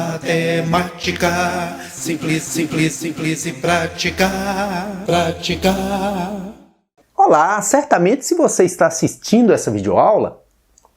Matemática, simples, simples, simples e prática, prática. Olá, certamente se você está assistindo essa videoaula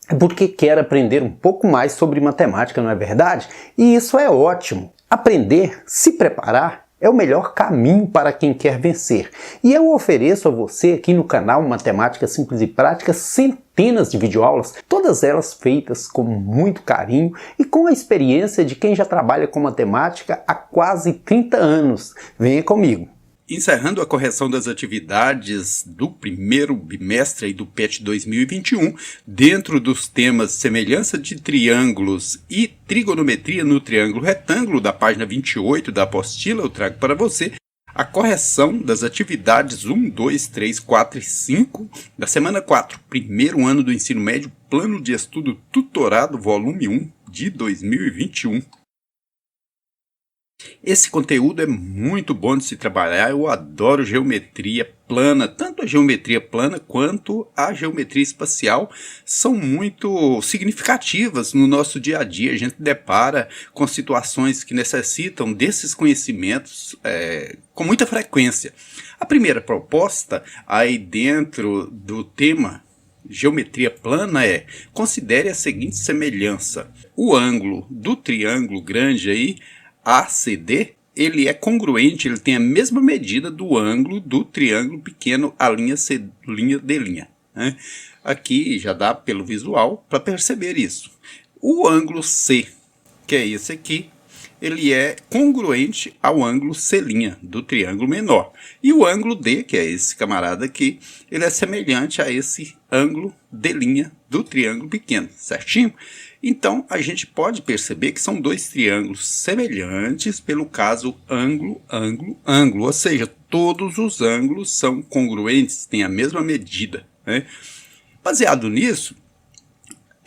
é porque quer aprender um pouco mais sobre matemática, não é verdade? E isso é ótimo. Aprender, se preparar, é o melhor caminho para quem quer vencer. E eu ofereço a você aqui no canal Matemática Simples e Prática centenas de videoaulas, todas elas feitas com muito carinho e com a experiência de quem já trabalha com matemática há quase 30 anos. Venha comigo! Encerrando a correção das atividades do primeiro bimestre aí do PET 2021, dentro dos temas semelhança de triângulos e trigonometria no triângulo retângulo, da página 28 da apostila, eu trago para você a correção das atividades 1, 2, 3, 4 e 5 da semana 4, primeiro ano do ensino médio, plano de estudo tutorado, volume 1 de 2021. Esse conteúdo é muito bom de se trabalhar, eu adoro geometria plana, tanto a geometria plana quanto a geometria espacial são muito significativas no nosso dia a dia, a gente depara com situações que necessitam desses conhecimentos com muita frequência. A primeira proposta aí dentro do tema geometria plana é: considere a seguinte semelhança, o ângulo do triângulo grande aí, ACD, ele é congruente, ele tem a mesma medida do ângulo do triângulo pequeno A', C', D', né? Aqui já dá pelo visual para perceber isso. O ângulo C, que é esse aqui, ele é congruente ao ângulo C' do triângulo menor. E o ângulo D, que é esse camarada aqui, ele é semelhante a esse ângulo D' do triângulo pequeno, certinho? Então, a gente pode perceber que são dois triângulos semelhantes pelo caso ângulo, ângulo, ângulo. Ou seja, todos os ângulos são congruentes, têm a mesma medida, né? Baseado nisso,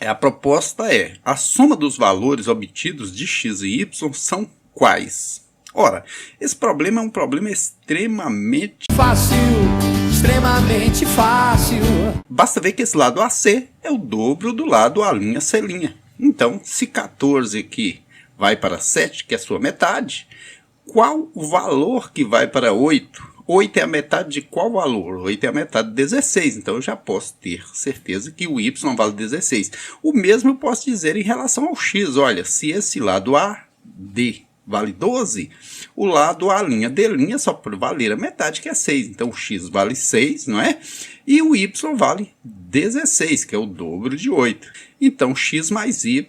a proposta é: a soma dos valores obtidos de x e y são quais? Ora, esse problema é um problema extremamente fácil. Extremamente fácil. Basta ver que esse lado AC é o dobro do lado A'C'. Então, se 14 aqui vai para 7, que é a sua metade, qual o valor que vai para 8? 8 é a metade de qual valor? 8 é a metade de 16, então eu já posso ter certeza que o y vale 16. O mesmo eu posso dizer em relação ao x. Olha, se esse lado AD vale 12, o lado A'D' só pode valer a metade, que é 6. Então, o x vale 6, não é? E o y vale 16, que é o dobro de 8. Então, x mais y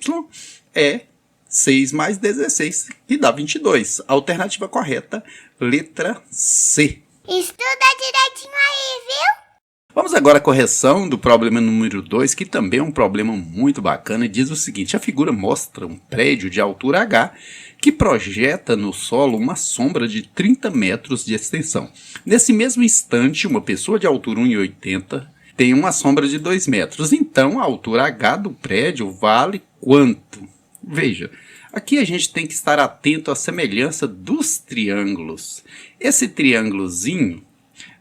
é 6 mais 16, que dá 22. Alternativa correta, letra C. Estuda direitinho aí, viu? Vamos agora à correção do problema número 2, que também é um problema muito bacana, e diz o seguinte: a figura mostra um prédio de altura H que projeta no solo uma sombra de 30 metros de extensão. Nesse mesmo instante, uma pessoa de altura 1,80 tem uma sombra de 2 metros. Então, a altura H do prédio vale quanto? Veja, aqui a gente tem que estar atento à semelhança dos triângulos. Esse triângulozinho,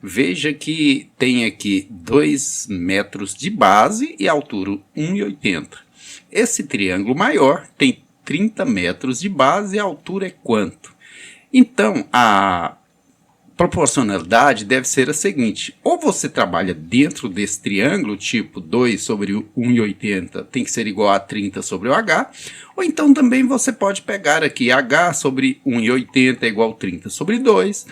veja que tem aqui 2 metros de base e altura 1,80. Esse triângulo maior tem 30 metros de base e a altura é quanto? Então, a proporcionalidade deve ser a seguinte: ou você trabalha dentro desse triângulo, tipo 2 sobre 1,80 tem que ser igual a 30 sobre o H, ou então também você pode pegar aqui H sobre 1,80 é igual a 30 sobre 2,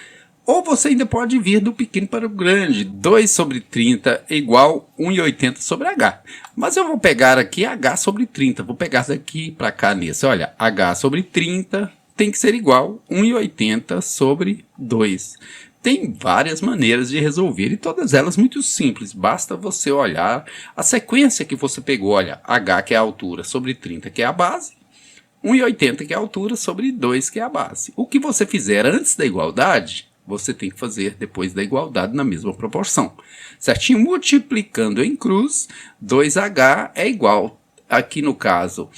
ou você ainda pode vir do pequeno para o grande, 2 sobre 30 é igual a 1,80 sobre H. Mas eu vou pegar aqui H sobre 30, vou pegar daqui para cá nesse. Olha, H sobre 30 tem que ser igual a 1,80 sobre 2. Tem várias maneiras de resolver e todas elas muito simples. Basta você olhar a sequência que você pegou. Olha, H que é a altura sobre 30 que é a base, 1,80 que é a altura sobre 2 que é a base. O que você fizer antes da igualdade, você tem que fazer depois da igualdade na mesma proporção. Certinho? Multiplicando em cruz, 2H é igual, aqui no caso,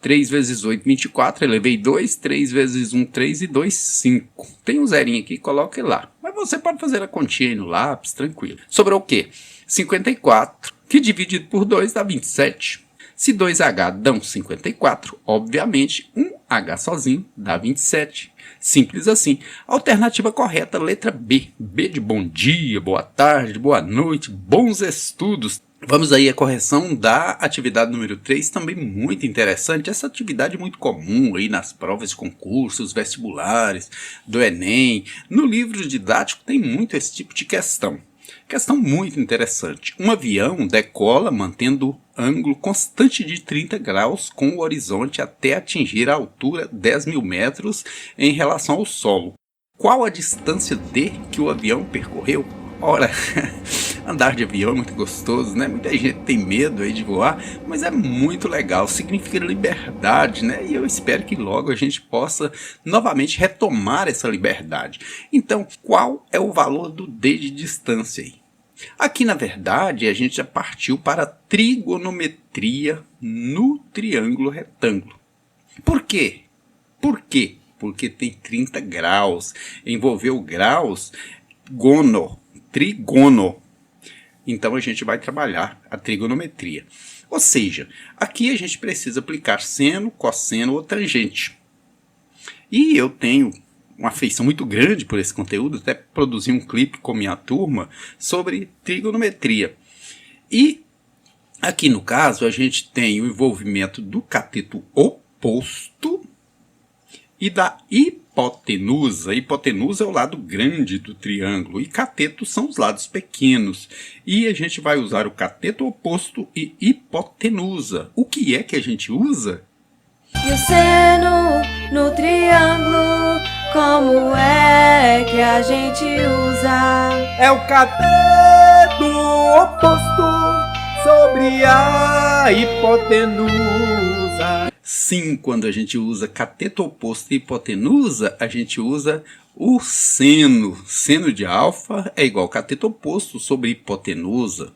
3 vezes 8, 24, elevei 2, 3 vezes 1, 3 e 2, 5. Tem um zerinho aqui, coloque lá. Mas você pode fazer a continha aí no lápis, tranquilo. Sobrou o quê? 54, que dividido por 2 dá 27. Se 2H dão 54, obviamente, 1H sozinho dá 27. Simples assim. Alternativa correta, letra B. B de bom dia, boa tarde, boa noite, bons estudos. Vamos aí à correção da atividade número 3, também muito interessante. Essa atividade é muito comum aí nas provas de concursos, vestibulares, do Enem. No livro didático tem muito esse tipo de questão. Questão muito interessante. Um avião decola mantendo ângulo constante de 30 graus com o horizonte até atingir a altura 10.000 metros em relação ao solo. Qual a distância D que o avião percorreu? Ora, andar de avião é muito gostoso, né? Muita gente tem medo aí de voar, mas é muito legal, significa liberdade, né? E eu espero que logo a gente possa novamente retomar essa liberdade. Então, qual é o valor do D de distância aí? Aqui, na verdade, a gente já partiu para a trigonometria no triângulo retângulo. Por quê? Por quê? Porque tem 30 graus. Envolveu graus, trigono. Então a gente vai trabalhar a trigonometria. Ou seja, aqui a gente precisa aplicar seno, cosseno ou tangente. E eu tenho uma afeição muito grande por esse conteúdo, até produzi um clipe com minha turma sobre trigonometria. E aqui no caso a gente tem o envolvimento do cateto oposto e da hipotenusa. Hipotenusa é o lado grande do triângulo e cateto são os lados pequenos. E a gente vai usar o cateto oposto e hipotenusa. O que é que a gente usa? E o seno no triângulo, como é que a gente usa? É o cateto oposto sobre a hipotenusa. Sim, quando a gente usa cateto oposto e hipotenusa, a gente usa o seno. Seno de alfa é igual cateto oposto sobre hipotenusa.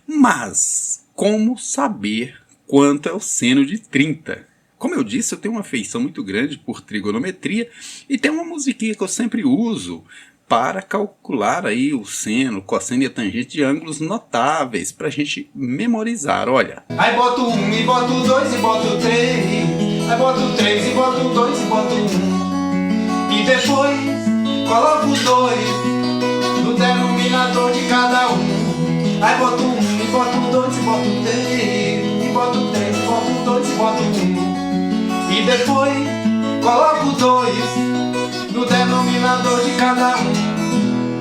Mas como saber quanto é o seno de 30? Como eu disse, eu tenho uma afeição muito grande por trigonometria e tem uma musiquinha que eu sempre uso para calcular aí o seno, cosseno e a tangente de ângulos notáveis, para a gente memorizar, olha. Aí boto 1 e boto 2 e boto 3. Aí boto 3 e boto 2 e boto 1. E depois coloco 2 no denominador de cada um. Aí boto 1 e boto 2 e boto 3. E boto 3 e boto 2 e boto 1. E depois coloco 2 no denominador de cada um.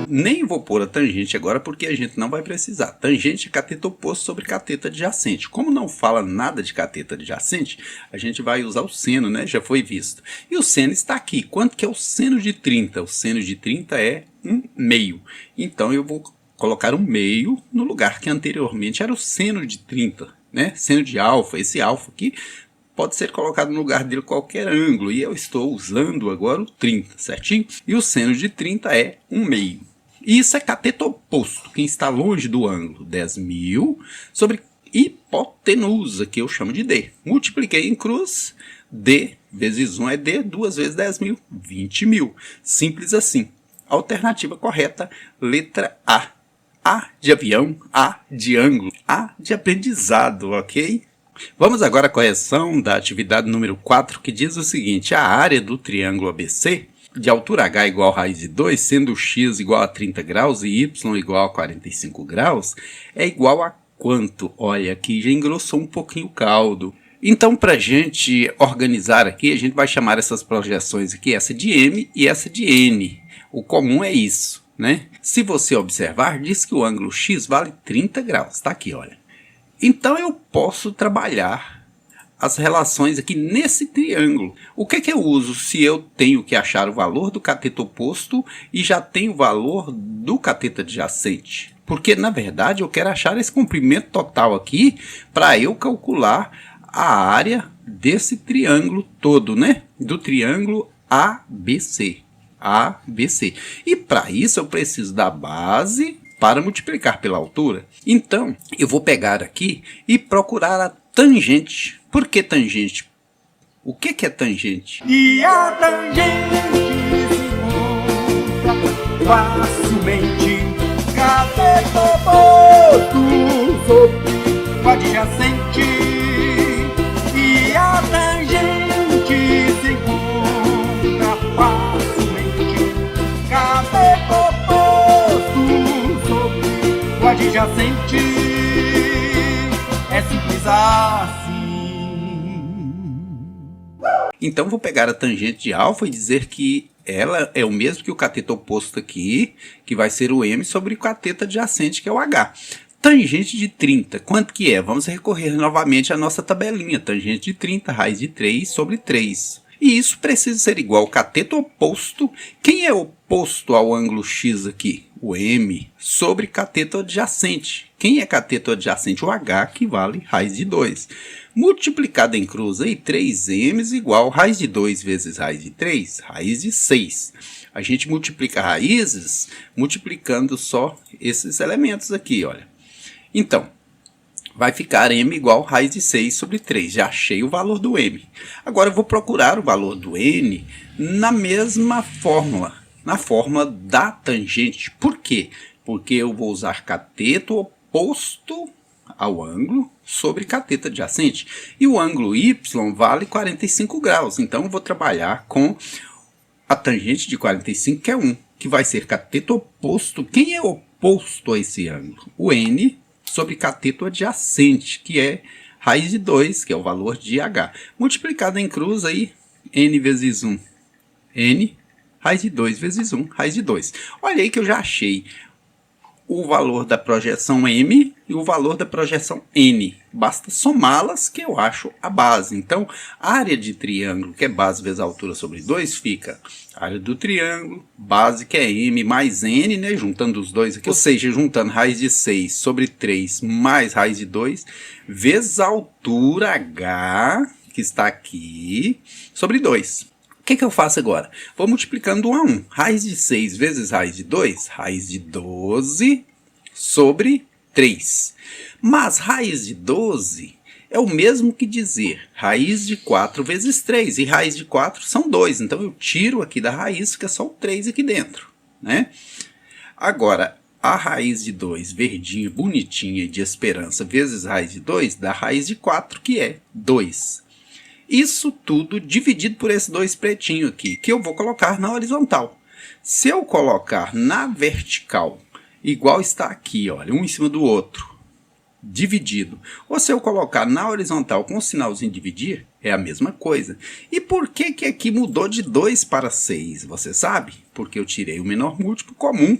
Nem vou pôr a tangente agora porque a gente não vai precisar. Tangente é cateto oposto sobre cateto adjacente. Como não fala nada de cateto adjacente, a gente vai usar o seno, né? Já foi visto. E o seno está aqui. Quanto que é o seno de 30? O seno de 30 é 1/2. Então eu vou colocar 1/2 no lugar que anteriormente era o seno de 30, né? Seno de alfa, esse alfa aqui pode ser colocado no lugar dele qualquer ângulo, e eu estou usando agora o 30, certinho? E o seno de 30 é 1/2. E isso é cateto oposto, quem está longe do ângulo, 10.000 sobre hipotenusa, que eu chamo de D. Multipliquei em cruz, D vezes 1 é D, 2 vezes 10.000, 20.000. Simples assim. Alternativa correta, letra A. A de avião, A de ângulo, A de aprendizado, ok? Vamos agora à correção da atividade número 4, que diz o seguinte: a área do triângulo ABC, de altura h igual a raiz de 2, sendo x igual a 30 graus e y igual a 45 graus, é igual a quanto? Olha, aqui já engrossou um pouquinho o caldo. Então, para a gente organizar aqui, a gente vai chamar essas projeções aqui, essa de M e essa de N. O comum é isso, né? Se você observar, diz que o ângulo x vale 30 graus. Está aqui, olha. Então eu posso trabalhar as relações aqui nesse triângulo. O que eu uso se eu tenho que achar o valor do cateto oposto e já tenho o valor do cateto adjacente? Porque na verdade eu quero achar esse comprimento total aqui para eu calcular a área desse triângulo todo, né? Do triângulo ABC. ABC. E para isso eu preciso da base para multiplicar pela altura. Então, eu vou pegar aqui e procurar a tangente. Por que tangente? O que é tangente? E a tangente se encontra facilmente. Cateto oposto sobre o adjacente. adjacente. É simples assim. Então vou pegar a tangente de alfa e dizer que ela é o mesmo que o cateto oposto aqui, que vai ser o M sobre o cateto adjacente, que é o H. Tangente de 30, quanto que é? Vamos recorrer novamente à nossa tabelinha. Tangente de 30, raiz de 3 sobre 3. E isso precisa ser igual ao cateto oposto. Quem é oposto ao ângulo X aqui? O M sobre cateto adjacente. Quem é cateto adjacente? O H, que vale raiz de 2. Multiplicado em cruz aí, 3m igual raiz de 2 vezes raiz de 3, raiz de 6. A gente multiplica raízes multiplicando só esses elementos aqui, olha. Então, vai ficar m igual raiz de 6 sobre 3. Já achei o valor do m. Agora eu vou procurar o valor do n na mesma fórmula, na fórmula da tangente. Por quê? Porque eu vou usar cateto oposto ao ângulo sobre cateto adjacente. E o ângulo y vale 45 graus. Então eu vou trabalhar com a tangente de 45, que é 1, que vai ser cateto oposto. Quem é oposto a esse ângulo? O n sobre cateto adjacente, que é raiz de 2, que é o valor de h. Multiplicado em cruz aí, n vezes 1, n, raiz de 2 vezes 1, raiz de 2. Olha aí que eu já achei o valor da projeção m e o valor da projeção n. Basta somá-las que eu acho a base. Então, a área de triângulo, que é base vezes altura sobre 2, fica área do triângulo, base que é m mais n, né? Juntando os dois aqui, ou seja, juntando raiz de 6 sobre 3 mais raiz de 2, vezes a altura h, que está aqui, sobre 2. O que eu faço agora? Vou multiplicando 1 a 1. Raiz de 6 vezes raiz de 2, raiz de 12 sobre 3. Mas raiz de 12 é o mesmo que dizer raiz de 4 vezes 3. E raiz de 4 são 2. Então eu tiro aqui da raiz, fica só o 3 aqui dentro, né? Agora, a raiz de 2, verdinha, bonitinha, de esperança, vezes raiz de 2, dá raiz de 4, que é 2. Isso tudo dividido por esses dois pretinhos aqui, que eu vou colocar na horizontal. Se eu colocar na vertical, igual está aqui, olha, um em cima do outro, dividido. Ou se eu colocar na horizontal com o sinalzinho dividir, é a mesma coisa. E por que que aqui mudou de 2 para 6? Você sabe? Porque eu tirei o menor múltiplo comum.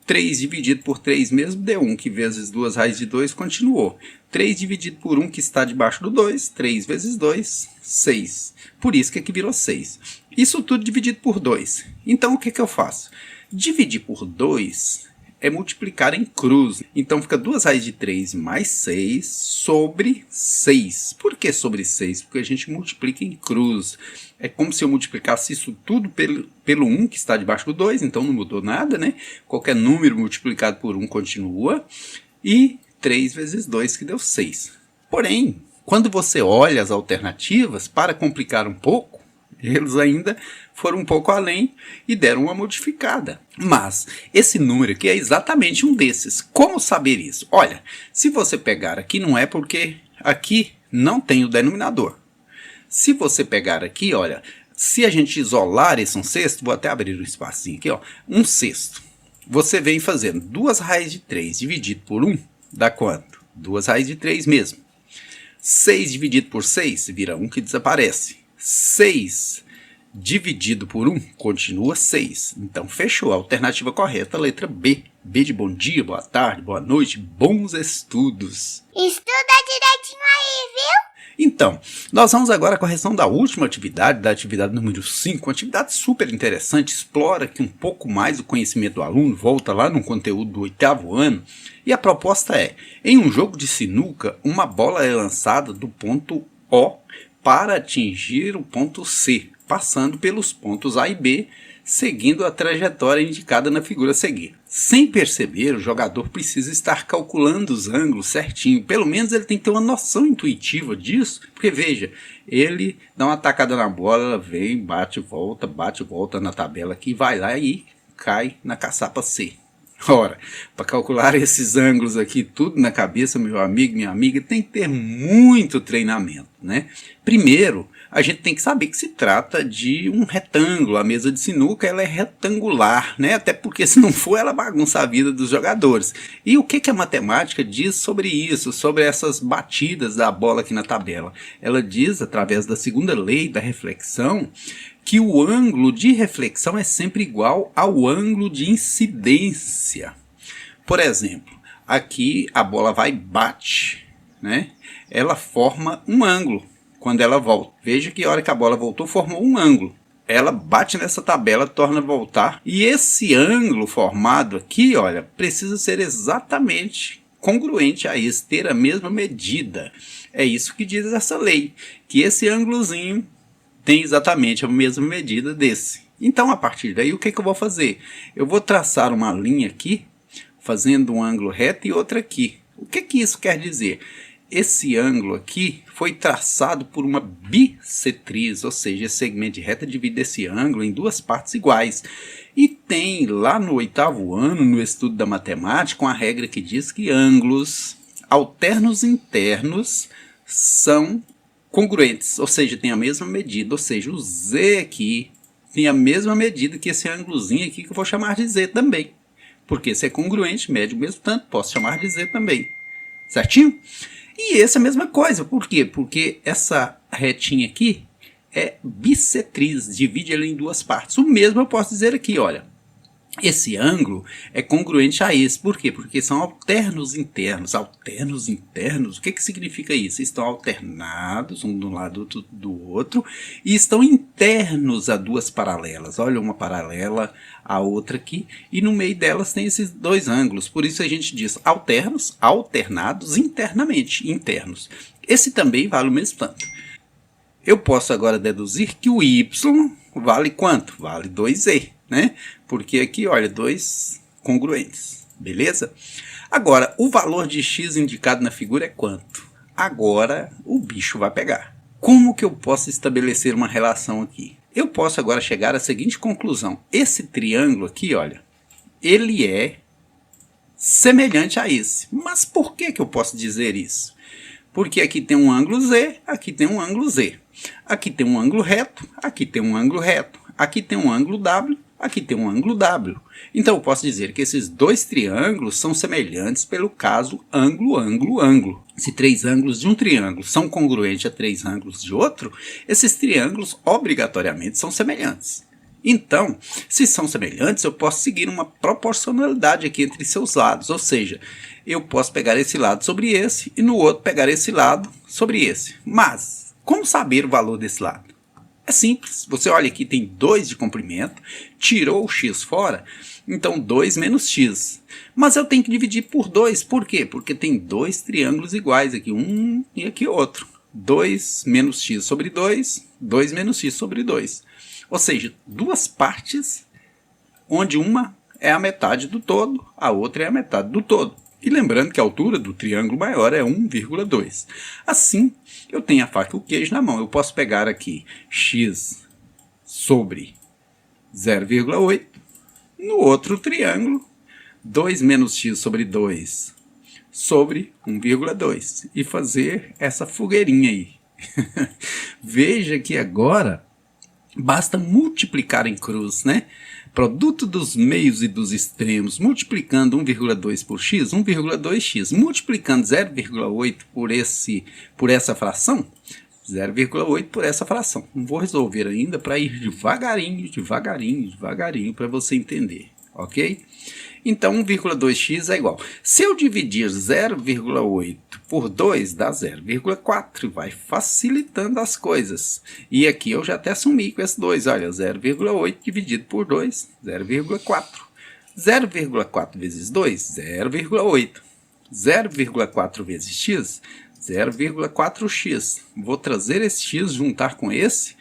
3 dividido por 3 mesmo deu 1, que vezes 2 raiz de 2 continuou. 3 dividido por 1, que está debaixo do 2, 3 vezes 2, 6. Por isso que aqui virou 6. Isso tudo dividido por 2. Então o que eu faço? Dividir por 2 é multiplicar em cruz. Então fica 2 raiz de 3 mais 6 sobre 6. Por que sobre 6? Porque a gente multiplica em cruz. É como se eu multiplicasse isso tudo pelo 1 que está debaixo do 2, então não mudou nada, né? Qualquer número multiplicado por 1 continua. E 3 vezes 2 que deu 6. Porém, quando você olha as alternativas, para complicar um pouco, eles ainda foram um pouco além e deram uma modificada. Mas esse número aqui é exatamente um desses. Como saber isso? Olha, se você pegar aqui, não é porque aqui não tem o denominador. Se você pegar aqui, olha, se a gente isolar esse um sexto, vou até abrir um espacinho aqui, ó, um sexto. Você vem fazendo 2 raiz de 3 dividido por 1, dá quanto? 2 raiz de 3 mesmo. 6 dividido por 6 vira 1 que desaparece. 6 dividido por 1 continua 6. Então fechou. A alternativa correta, a letra B. B de bom dia, boa tarde, boa noite, bons estudos. Estuda direitinho aí, viu? Então, nós vamos agora à correção da última atividade, da atividade número 5, uma atividade super interessante, explora aqui um pouco mais o conhecimento do aluno, volta lá no conteúdo do 8º ano, e a proposta é, em um jogo de sinuca, uma bola é lançada do ponto O para atingir o ponto C, passando pelos pontos A e B, seguindo a trajetória indicada na figura a seguir. Sem perceber, o jogador precisa estar calculando os ângulos certinho. Pelo menos ele tem que ter uma noção intuitiva disso. Porque veja, ele dá uma tacada na bola, ela vem, bate e volta na tabela aqui, vai lá e cai na caçapa C. Ora, para calcular esses ângulos aqui, tudo na cabeça, meu amigo, minha amiga, tem que ter muito treinamento, né? Primeiro, a gente tem que saber que se trata de um retângulo. A mesa de sinuca ela é retangular, né? Até porque se não for, ela bagunça a vida dos jogadores. E o que a matemática diz sobre isso, sobre essas batidas da bola aqui na tabela? Ela diz, através da segunda lei da reflexão, que o ângulo de reflexão é sempre igual ao ângulo de incidência. Por exemplo, aqui a bola vai e bate, né? Ela forma um ângulo quando ela volta. Veja que a hora que a bola voltou, formou um ângulo. Ela bate nessa tabela, torna a voltar. E esse ângulo formado aqui, olha, precisa ser exatamente congruente a esse, ter a mesma medida. É isso que diz essa lei, que esse ângulozinho tem exatamente a mesma medida desse. Então, a partir daí, o que eu vou fazer? Eu vou traçar uma linha aqui, fazendo um ângulo reto e outra aqui. O que isso quer dizer? Esse ângulo aqui foi traçado por uma bissetriz, ou seja, esse segmento de reta divide esse ângulo em duas partes iguais. E tem lá no 8º ano, no estudo da matemática, uma regra que diz que ângulos alternos internos são congruentes, ou seja, tem a mesma medida, ou seja, o Z aqui tem a mesma medida que esse ângulozinho aqui que eu vou chamar de Z também. Porque se é congruente, mede o mesmo tanto, posso chamar de Z também. Certinho? E essa é a mesma coisa. Por quê? Porque essa retinha aqui é bissetriz, divide ela em duas partes. O mesmo eu posso dizer aqui, olha. Esse ângulo é congruente a esse. Por quê? Porque são alternos internos. Alternos internos, o que significa isso? Estão alternados, um do lado do outro, e estão internos a duas paralelas. Olha, uma paralela a outra aqui, e no meio delas tem esses dois ângulos. Por isso a gente diz alternos, alternados internamente, internos. Esse também vale o mesmo tanto. Eu posso agora deduzir que o y vale quanto? Vale 2z, né? Porque aqui, olha, dois congruentes, beleza? Agora, o valor de x indicado na figura é quanto? Agora, o bicho vai pegar. Como que eu posso estabelecer uma relação aqui? Eu posso agora chegar à seguinte conclusão. Esse triângulo aqui, olha, ele é semelhante a esse. Mas por que eu posso dizer isso? Porque aqui tem um ângulo Z, aqui tem um ângulo Z. Aqui tem um ângulo reto, aqui tem um ângulo reto. Aqui tem um ângulo W, aqui tem um ângulo W. Então eu posso dizer que esses dois triângulos são semelhantes pelo caso ângulo, ângulo, ângulo. Se três ângulos de um triângulo são congruentes a três ângulos de outro, esses triângulos obrigatoriamente são semelhantes. Então, se são semelhantes, eu posso seguir uma proporcionalidade aqui entre seus lados. Ou seja, eu posso pegar esse lado sobre esse e no outro pegar esse lado sobre esse. Mas, como saber o valor desse lado? É simples, você olha aqui, tem 2 de comprimento, tirou o x fora, então 2 menos x. Mas eu tenho que dividir por 2, por quê? Porque tem dois triângulos iguais aqui, um e aqui outro. 2 menos x sobre 2, 2 menos x sobre 2. Ou seja, duas partes, onde uma é a metade do todo, a outra é a metade do todo. E lembrando que a altura do triângulo maior é 1,2. Assim, eu tenho a faca e o queijo na mão. Eu posso pegar aqui x sobre 0,8. No outro triângulo, 2 menos x sobre 2 sobre 1,2. E fazer essa fogueirinha aí. Veja que agora basta multiplicar em cruz, né? Produto dos meios e dos extremos, multiplicando 1,2 por x, 1,2x. Multiplicando 0,8 por essa fração, 0,8 por essa fração. Não vou resolver ainda para ir devagarinho, devagarinho, devagarinho para você entender, ok? Então 1,2x é igual. Se eu dividir 0,8 por 2 dá 0,4, vai facilitando as coisas. E aqui eu já até assumi com esses dois, olha, 0,8 dividido por 2, 0,4. 0,4 vezes 2, 0,8. 0,4 vezes x, 0,4x. Vou trazer esse x, juntar com esse,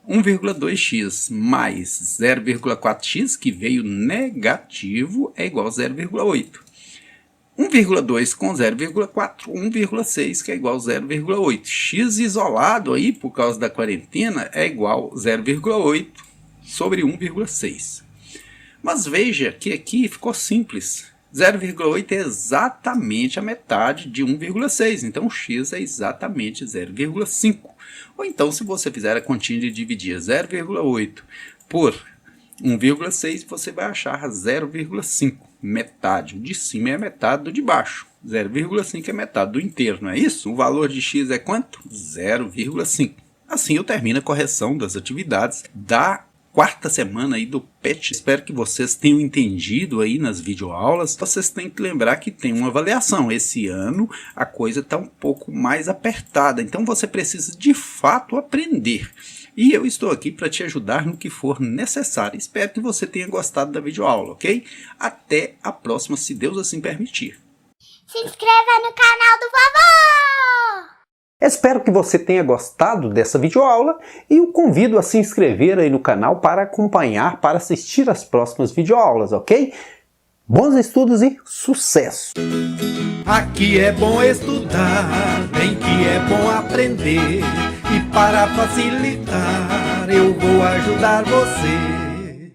1,2x mais 0,4x, que veio negativo, é igual a 0,8. 1,2 com 0,4, 1,6, que é igual a 0,8. X isolado aí, por causa da quarentena, é igual a 0,8 sobre 1,6. Mas veja que aqui ficou simples. 0,8 é exatamente a metade de 1,6, então x é exatamente 0,5. Ou então, se você fizer a continha de dividir 0,8 por 1,6, você vai achar 0,5, metade. O de cima é metade do de baixo. 0,5 é metade do inteiro, não é isso? O valor de x é quanto? 0,5. Assim eu termino a correção das atividades da quarta semana aí do PET. Espero que vocês tenham entendido aí nas videoaulas. Vocês têm que lembrar que tem uma avaliação. Esse ano a coisa está um pouco mais apertada, então você precisa de fato aprender. E eu estou aqui para te ajudar no que for necessário. Espero que você tenha gostado da videoaula, ok? Até a próxima, se Deus assim permitir. Se inscreva no canal do vovô! Espero que você tenha gostado dessa videoaula e o convido a se inscrever aí no canal para acompanhar, para assistir às próximas videoaulas, ok? Bons estudos e sucesso! Aqui é bom estudar, bem que é bom aprender. E para facilitar, eu vou ajudar você.